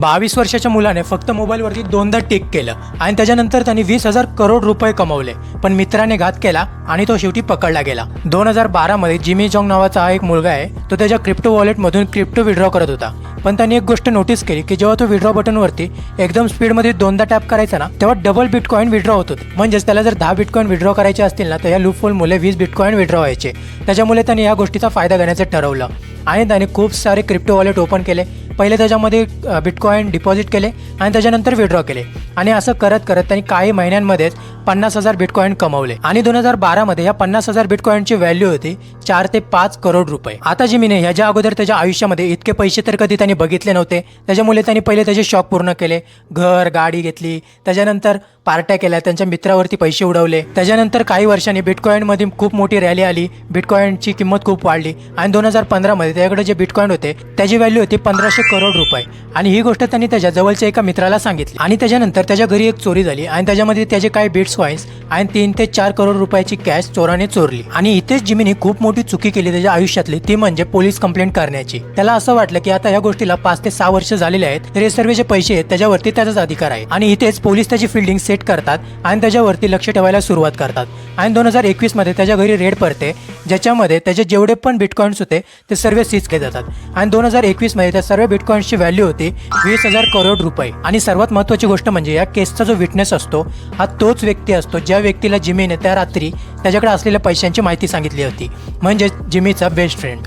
22 वर्षाच्या मुलाने फक्त मोबाईलवरती 2दा टिक केलं आणि त्याच्यानंतर त्यांनी 20,000 करोड रुपये कमवले. पण मित्राने घात केला आणि तो शेवटी पकडला गेला. 2012 मध्ये जिमी जॉंग नावाचा हा एक मुलगा आहे. तो त्याच्या क्रिप्टो वॉलेटमधून क्रिप्टो विड्रॉ करत होता. पण त्यांनी एक गोष्ट नोटीस केली की जेव्हा तो विड्रॉ बटनवरती एकदम स्पीडमध्ये 2दा टॅप करायचा ना, तेव्हा डबल बिटकॉइन विड्रॉ होत होते. म्हणजेच त्याला जर 10 बिटकॉइन विड्रॉ करायचे असतील ना, तर या लूपहोल मुले 20 बिटकॉइन विड्रॉ व्हायचे. त्याच्यामुळे त्यांनी या गोष्टीचा फायदा घेण्याचं ठरवलं आणि त्याने खूप सारे क्रिप्टो वॉलेट ओपन केले. पहिले त्याच्यामध्ये बिटकॉइन डिपॉझिट केले आणि त्याच्यानंतर विड्रॉ केले आणि असं करत करत त्यांनी काही महिन्यांमध्येच 50,000 बिटकॉइन कमवले. आणि 2012 मध्ये या 50,000 बिटकॉइनची व्हॅल्यू होती 4 ते 5 करोड रुपये. आता जिमीने ह्याच्या अगोदर त्याच्या आयुष्यामध्ये इतके पैसे तर कधी त्यांनी बघितले नव्हते. त्याच्यामुळे त्यांनी पहिले त्याचे शॉक पूर्ण केले. घर, गाडी घेतली. त्याच्यानंतर पार्ट्या केल्या, त्यांच्या मित्रावरती पैसे उडवले. त्याच्यानंतर काही वर्षांनी बिटकॉइनमध्ये खूप मोठी रॅली आली. बिटकॉइनची किंमत खूप वाढली आणि 2015 मध्ये त्याच्याकडे जे बिटकॉइन होते त्याची व्हॅल्यू होती 1500 करोड रुपये. आणि ही गोष्ट त्यांनी त्याच्या जवळच्या एका मित्राला सांगितली. आणि त्याच्यानंतर त्याच्या घरी एक चोरी झाली आणि त्याच्यामध्ये त्याचे काही बिटकॉइन्स आणि 3 ते 4 करोड रुपयाची कॅश चोराने चोरली. आणि इथेच जिमीने खूप मोठी चुकी केली त्याच्या आयुष्यातली, ती म्हणजे पोलीस कंप्लेंट करण्याची. त्याला असं वाटलं की आता या गोष्टीला 5 ते 6 वर्ष झालेले आहेत, तर हे सर्व जे पैसे आहेत त्याच्यावरती त्याचाच अधिकार आहे. आणि इथेच पोलीस त्याची फिल्डिंग सेट करतात आणि त्याच्यावरती लक्ष ठेवायला सुरुवात करतात. आणि 2021 मध्ये त्याच्या घरी रेड पडते, ज्याच्यामध्ये त्याचे जेवढे पण बिटकॉइन्स होते ते सर्व सीज केले जातात. आणि 2021 मध्ये त्या सर्व बिटकॉइन्सची व्हॅल्यू होती 20,000 करोड रुपये. आणि सर्वात महत्त्वाची गोष्ट म्हणजे या केसचा जो विटनेस असतो हा तोच व्यक्ती असतो ज्या व्यक्तीला जिमीने त्या रात्री त्याच्याकडे असलेल्या पैशांची माहिती सांगितली होती, म्हणजे जिमीचा बेस्ट फ्रेंड.